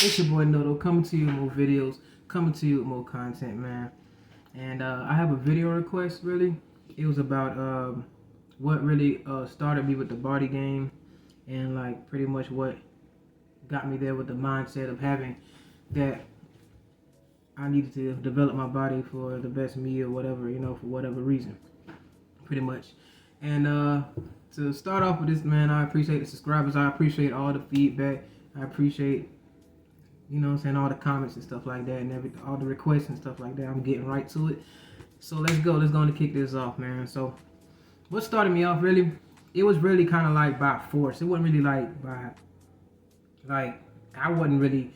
It's your boy Noto coming to you with more videos, coming to you with more content, man. And I have a video request. Really, it was about what really started me with the body game, and like pretty much what got me there with the mindset of having that I needed to develop my body for the best me or whatever, for whatever reason, pretty much. And to start off with this, man, I appreciate the subscribers. I appreciate all the feedback. I appreciate all the comments and stuff like that, and all the requests and stuff like that. I'm getting right to it. So let's go to kick this off, man. So what started me off, really, it was really kind of like by force. It wasn't really like I wasn't really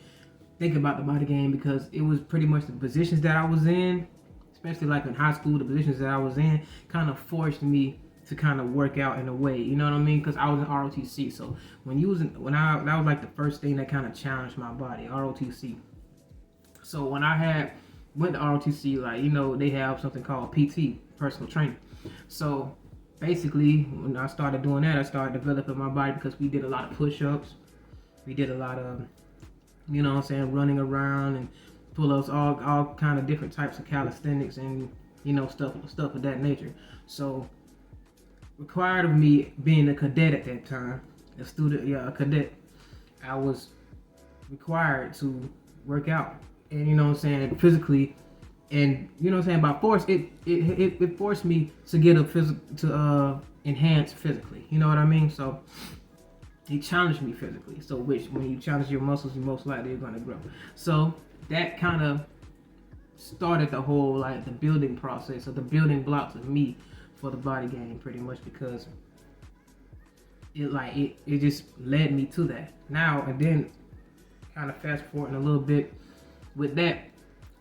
thinking about the body game, because it was pretty much the positions that I was in, especially like in high school. The positions that I was in kind of forced me to kind of work out in a way, you know what I mean? Because I was in ROTC, so that was like the first thing that kind of challenged my body, ROTC. So when I went to ROTC, like they have something called PT, personal training. So basically, when I started doing that, I started developing my body, because we did a lot of push-ups, we did a lot of, running around and pull-ups, all kind of different types of calisthenics and stuff of that nature. So required of me being a cadet at that time, a cadet, I was required to work out, and physically, and by force, it forced me to get enhance physically, you know what I mean? So it challenged me physically. So which, when you challenge your muscles, you most likely are going to grow. So that kind of started the whole, like, the building process, or the building blocks of me for the body game, pretty much, because it just led me to that. Now and then, kind of fast forwarding a little bit with that,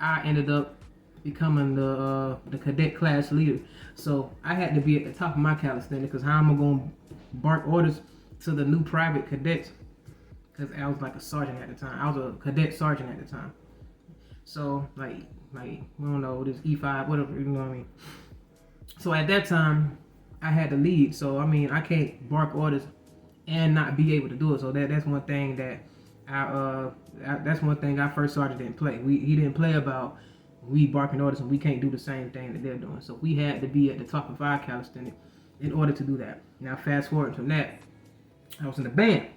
I ended up becoming the cadet class leader. So I had to be at the top of my calisthenics, because how am I going to bark orders to the new private cadets? Because I was like a sergeant at the time. I was a cadet sergeant at the time. So like I don't know, this E5, whatever, you know what I mean? So at that time, I had to lead. So I mean, I can't bark orders and not be able to do it. So that's one thing that that's one thing our first sergeant didn't play. He didn't play about we barking orders and we can't do the same thing that they're doing. So we had to be at the top of our calisthenics in order to do that. Now fast forward from that, I was in the band.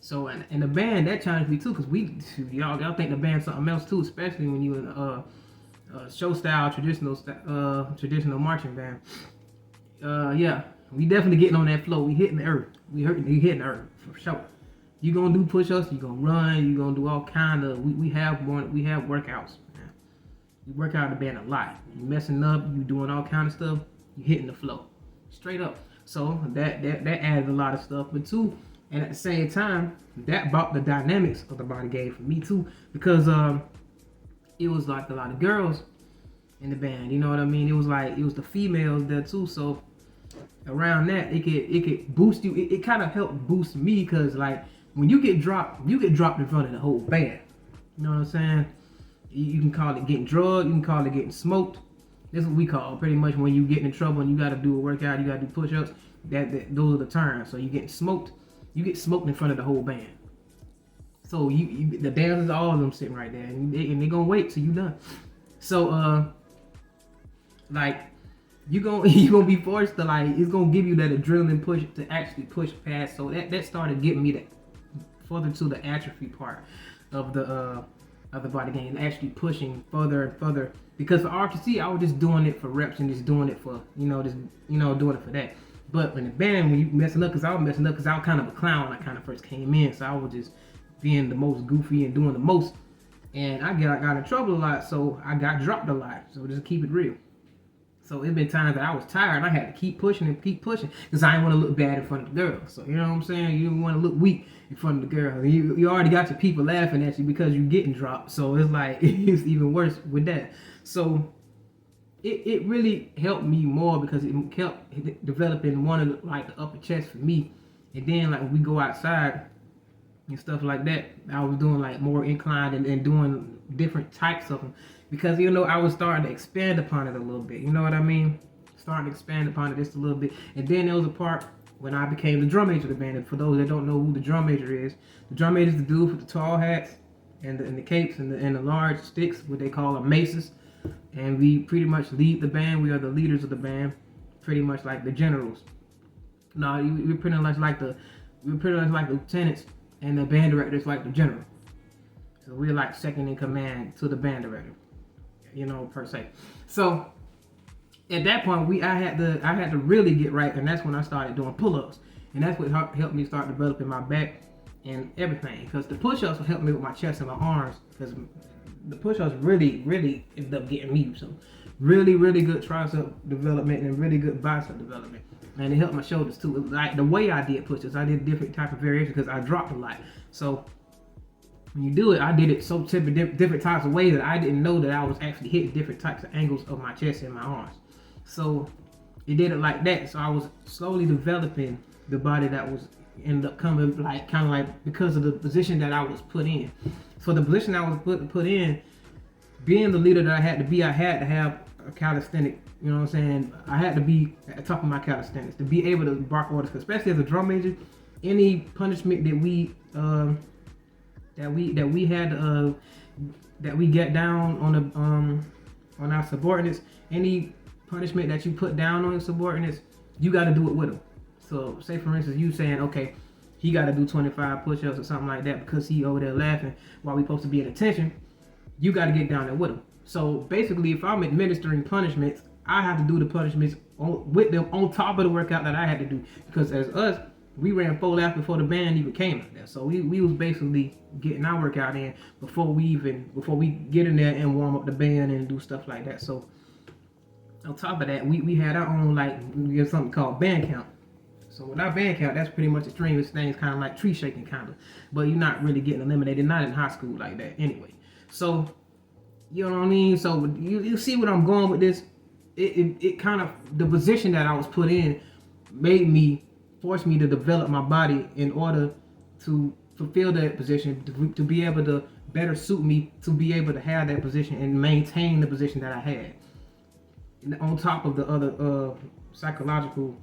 So in the band, that challenged me too, because y'all think the band's something else too, especially when you in show style, traditional marching band. Yeah, we definitely getting on that flow. We hitting the earth. We hitting the earth for sure. You gonna do push-ups. You gonna run. You gonna do all kind of. We have workouts. Man. We work out in the band a lot. You messing up. You doing all kind of stuff. You hitting the flow, straight up. So that added a lot of stuff, but too, and at the same time, that brought the dynamics of the body game for me too, because it was like a lot of girls in the band, you know what I mean? It was the females there too, so around that, it could boost you. It kind of helped boost me, because like when you get dropped in front of the whole band. You know what I'm saying? You can call it getting drugged, you can call it getting smoked. That's what we call pretty much when you get in trouble and you got to do a workout, you got to do push-ups. Those are the terms. So you get smoked in front of the whole band. So the dancers, all of them sitting right there, and they gonna wait till you done. So like you gonna be forced to, like, it's gonna give you that adrenaline push to actually push past. So that started getting me further to the atrophy part of the body game, actually pushing further and further. Because for ROTC, I was just doing it for reps and just doing it for doing it for that. But in the band, when you messing up, because I was kind of a clown when I kind of first came in, so I was just being the most goofy and doing the most, and I got in trouble a lot, so I got dropped a lot. So just keep it real. So it's been times that I was tired and I had to keep pushing, because I didn't want to look bad in front of the girls. So you know what I'm saying? You don't want to look weak in front of the girls. You already got your people laughing at you because you're getting dropped. So it's like it's even worse with that. So it really helped me more, because it kept developing one of the upper chest for me. And then like when we go outside and stuff like that, I was doing like more inclined and doing different types of them, because I was starting to expand upon it a little bit. You know what I mean? Starting to expand upon it just a little bit. And then there was a part when I became the drum major of the band. And for those that don't know who the drum major is the dude with the tall hats and the capes and the large sticks, what they call them maces, and we pretty much lead the band. We are the leaders of the band, pretty much like the generals. No, we're pretty much like the lieutenants, and the band director is like the general. So we're like second in command to the band director, per se. So at that point, I had to really get right, and that's when I started doing pull-ups, and that's what helped me start developing my back and everything. Because the push-ups helped me with my chest and my arms, because the push-ups really ended up getting me some really good tricep development and really good bicep development, and it helped my shoulders too. It was like the way I did push-ups, I did different type of variations because I dropped a lot. So when you do it, I did it so different types of ways that I didn't know that I was actually hitting different types of angles of my chest and my arms. So it did it like that. So I was slowly developing the body that was ended up coming kind of like because of the position that I was put in. So the position I was put in, being the leader that I had to be, I had to have a calisthenic. You know what I'm saying? I had to be at the top of my calisthenics to be able to bark orders, especially as a drum major. Any punishment that we get down on our subordinates, any punishment that you put down on your subordinates, you got to do it with them. So say for instance, you saying, okay, he got to do 25 push-ups or something like that because he over there laughing while we supposed to be in attention, you got to get down there with him. So basically, if I'm administering punishments, I have to do the punishments with them on top of the workout that I had to do, because as us, we ran 4 laps before the band even came out there. So we was basically getting our workout in before we get in there and warm up the band and do stuff like that. So on top of that, we had our own, we have something called band count. So with our band count, that's pretty much extremist things, kind of like tree shaking kind of. But you're not really getting eliminated, not in high school like that anyway. So, you know what I mean? So you see what I'm going with this? It kind of, the position that I was put in forced me to develop my body in order to fulfill that position, to be able to better suit me, to be able to have that position and maintain the position that I had. And on top of the other psychological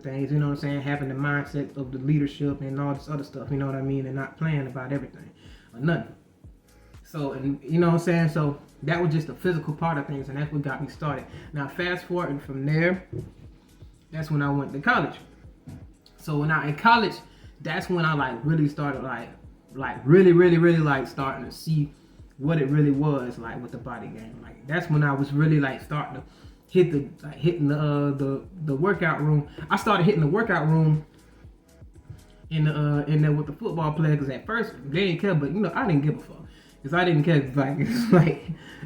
things, you know what I'm saying, having the mindset of the leadership and all this other stuff, you know what I mean, and not playing about everything or nothing. So, and you know what I'm saying, so that was just the physical part of things, and that's what got me started. Now fast forward from there, that's when I went to college. So when I in college, that's when I really started really starting to see what it really was like with the body game. Like that's when I was really starting to hitting the workout room. I started hitting the workout room in there with the football players, because at first they didn't care, but I didn't give a fuck, because I didn't care.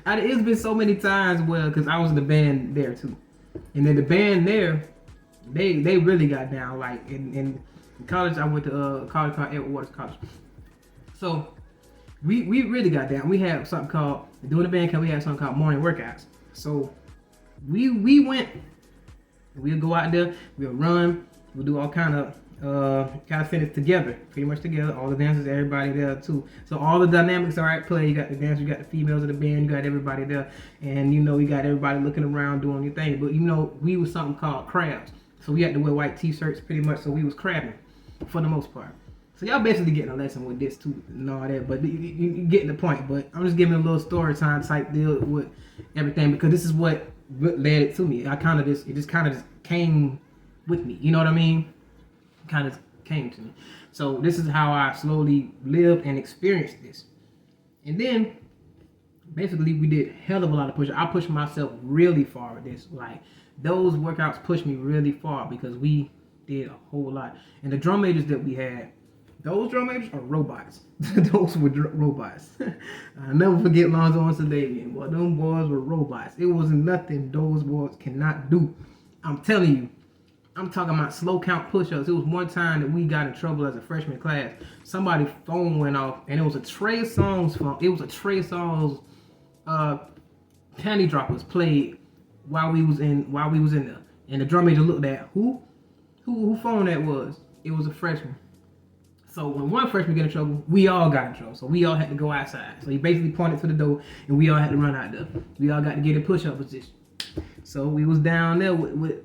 It's been so many times because I was in the band there too, and then the band there, they really got down. In college, I went to a college called Edward Waters College. So we really got down. We had something called, doing the band camp, we had something called morning workouts. So we went, we'll go out there, we'll run, we'll do all kind of calisthenics together, pretty much together, all the dancers, everybody there too. So all the dynamics are at play. You got the dancers, you got the females of the band, you got everybody there, and you got everybody looking around doing your thing. But we was something called crabs. So we had to wear white t-shirts pretty much, so we was crabbing for the most part. So y'all basically getting a lesson with this too and all that, but you getting the point. But I'm just giving a little story time type deal with everything, because this is what led it to me. It just came with me. You know what I mean? Kind of came to me. So this is how I slowly lived and experienced this. And then basically we did hell of a lot of push-ups. I pushed myself really far with this. Those workouts pushed me really far because we did a whole lot. And the drum majors that we had, those drum majors are robots. Those were robots. I'll never forget Lonzo and Sadavian. Boy, them boys were robots. It was nothing those boys cannot do. I'm telling you. I'm talking about slow count push-ups. It was one time that we got in trouble as a freshman class. Somebody's phone went off, and it was a Trey Songz phone. It was a Trey Songz panty droppers played while we was in there. And the drum major looked at who phone that was. It was a freshman. So when one freshman get in trouble, we all got in trouble. So we all had to go outside. So he basically pointed to the door, and we all had to run out there. We all got to get in push-up position. So we was down there with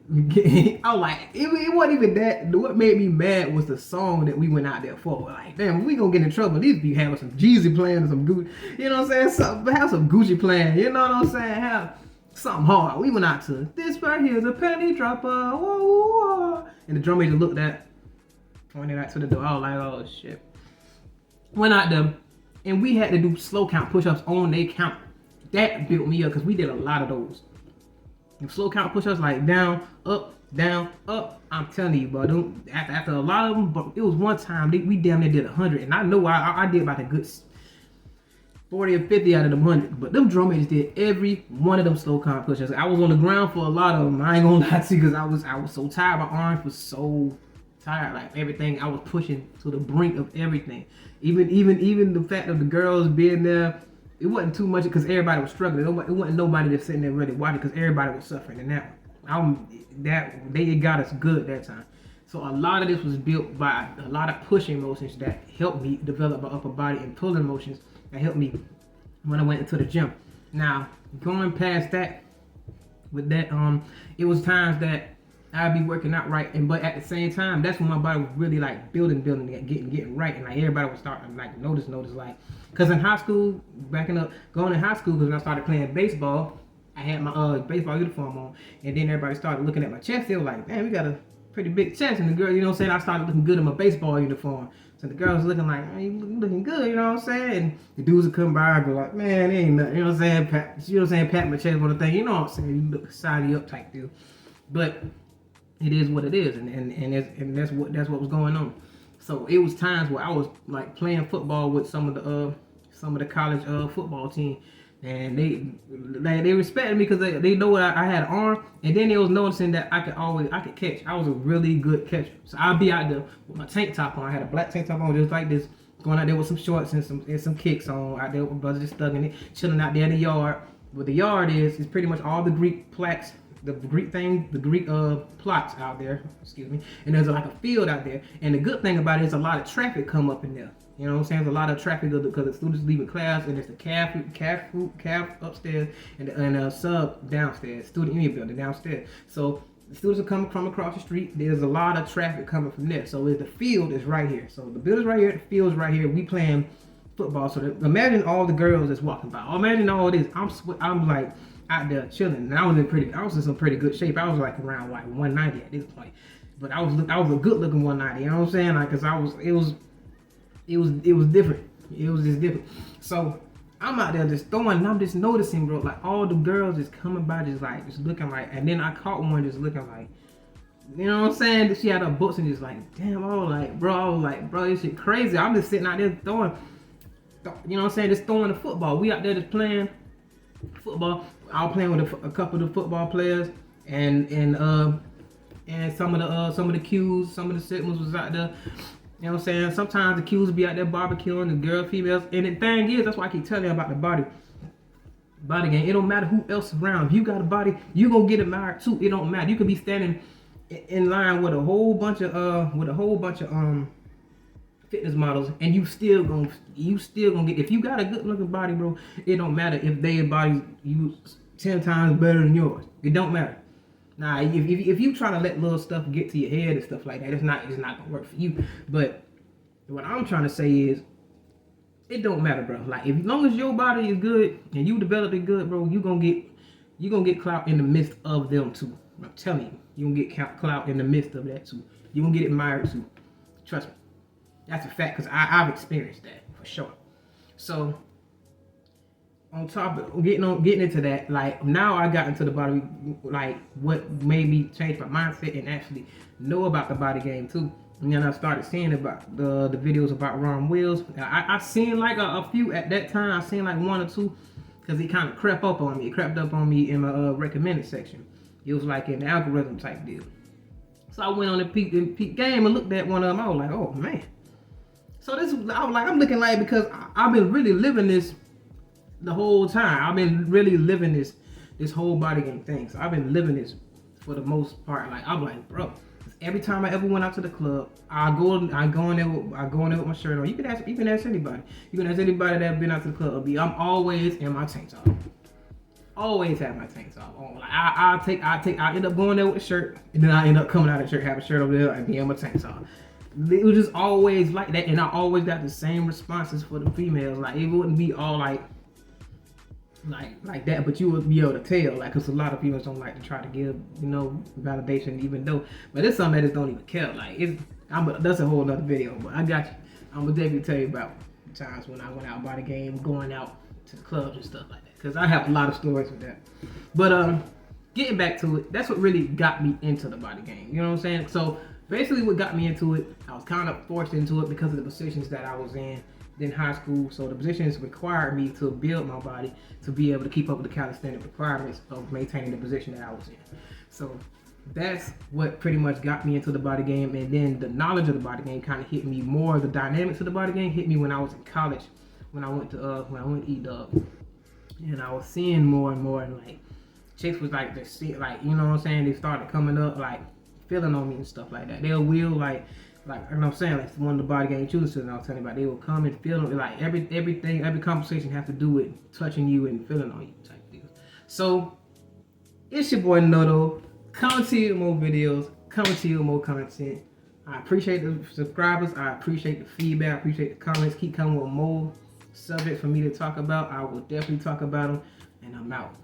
I was like, it wasn't even that. What made me mad was the song that we went out there for. Like, damn, we gonna get in trouble. These be having some Jeezy playing, some Gucci, you know what I'm saying? Have some Gucci playing, you know what I'm saying? Have something hard. We went out to this right here is a penny dropper, whoa, whoa. And the drum major looked at, pointed out to the door. I was like, oh shit. Went out there, and we had to do slow count push-ups on their count. That built me up because we did a lot of those. And slow count push-ups like down, up. I'm telling you, bro. After a lot of them, but it was one time we damn near did 100, and I know I did about a good 40 or 50 out of them 100. But them drum majors did every one of them slow count push-ups. I was on the ground for a lot of them. I ain't gonna lie to you because I was so tired. My arms was so tired. Like everything, I was pushing to the brink of everything. Even the fact of the girls being there. It wasn't too much because everybody was struggling. It wasn't nobody that's sitting there really watching because everybody was suffering in that one. They got us good that time. So a lot of this was built by a lot of pushing motions that helped me develop my upper body and pulling motions that helped me when I went into the gym. Now going past that, with that it was times that I'd be working out right, but at the same time, that's when my body was really like building, getting right, and like everybody was starting to like notice like, cause in high school, going in high school, cause when I started playing baseball, I had my baseball uniform on, and then everybody started looking at my chest. They were like, man, we got a pretty big chest, and the girl, you know what I'm saying, I started looking good in my baseball uniform. So the girls looking like, man, you looking good, you know what I'm saying? And the dudes would come by and be like, man, it ain't nothing, you know what I'm saying? Pat my chest on the thing, you know what I'm saying? You look sign up type deal, but it is what it is, and that's what was going on. So it was times where I was like playing football with some of the college football team, and they respected me because they know I had an arm, and then they was noticing that I could catch. I was a really good catcher. So I'd be out there with my tank top on. I had a black tank top on just like this, going out there with some shorts and some kicks on, out there with my brothers just thugging it, chilling out there in the yard. What the yard is pretty much all the Greek plaques, the Greek plots out there, and there's like a field out there, and the good thing about it is a lot of traffic come up in there, you know what I'm saying? There's a lot of traffic because the students leaving class, and there's the calf upstairs and a sub downstairs, student union building downstairs. So the students are coming from across the street. There's a lot of traffic coming from there. So the field is right here. So the building's right here, the field's right here. We playing football. So imagine all the girls that's walking by. Imagine all this. I'm like out there chilling, and I was in some pretty good shape. I was like around like 190 at this point, but I was a good looking 190. You know what I'm saying? Like, cause it was different. It was just different. So I'm out there just throwing, and I'm just noticing, bro, like all the girls just coming by, just looking like, and then I caught one just looking like, you know what I'm saying? She had her books and just like, damn, I was like, bro, this shit crazy. I'm just sitting out there throwing, you know what I'm saying? Just throwing the football. We out there just playing football. I was playing with a couple of the football players, and some of the Qs, some of the Sigmas was out there. You know what I'm saying? Sometimes the Qs would be out there barbecuing, the girls, females. And the thing is, that's why I keep telling you about the body game. It don't matter who else around. If you got a body, you gonna get admired too. It don't matter. You could be standing in line with a whole bunch of fitness models, and you still gonna get, if you got a good looking body, bro, it don't matter if their body you 10 times better than yours. It don't matter. Nah, if you trying to let little stuff get to your head and stuff like that, it's not gonna work for you. But what I'm trying to say is, it don't matter, bro. Like, as long as your body is good and you develop it good, bro, you gonna get clout in the midst of them too. I'm telling you gonna get clout in the midst of that too. You gonna get admired too. Trust me. That's a fact, because I've experienced that for sure. So on top of getting into that, like now I got into the body, like what made me change my mindset and actually know about the body game too. And then I started seeing about the videos about Ron Wills. I seen like a few at that time. I seen like one or two, because he kind of crept up on me. It crept up on me in my recommended section. It was like an algorithm type deal. So I went on the peak game and looked at one of them. I was like, oh man. So I was like, I'm looking like, because I've been really living this the whole time. I've been really living this whole body game thing. So I've been living this for the most part. Like, I'm like, bro, every time I ever went out to the club, I go in there with my shirt on. You can ask anybody. You can ask anybody that been out to the club. I'm always in my tank top. always have my tank top on. Like I end up going there with a shirt, and then I end up coming out of the shirt, have a shirt over there, and then my tank top. It was just always like that, and I always got the same responses for the females. Like it wouldn't be all like that, but you would be able to tell, like, because a lot of females don't like to try to give, validation, even though, but it's something that just don't even care. Like that's a whole nother video, but I got you. I'm gonna definitely tell you about times when I went out by the game, going out to the clubs and stuff like that, because I have a lot of stories with that. But getting back to it, that's what really got me into the body game. You know what I'm saying? So basically, what got me into it, I was kind of forced into it because of the positions that I was in high school. So the positions required me to build my body to be able to keep up with the calisthenic requirements of maintaining the position that I was in. So that's what pretty much got me into the body game. And then the knowledge of the body game kind of hit me more. The dynamics of the body game hit me when I was in college, when I went to E-Dub, and I was seeing more and more, and like chicks was like, you know what I'm saying, they started coming up, like feeling on me and stuff like that. They'll will like you know what I'm saying, like one of the body game tutors that I was telling you about, they will come and feel like every conversation have to do with touching you and feeling on you type deal. So it's your boy Noto, coming to you with more videos, coming to you with more content. I appreciate the subscribers, I appreciate the feedback, I appreciate the comments. Keep coming with more subjects for me to talk about. I will definitely talk about them, and I'm out.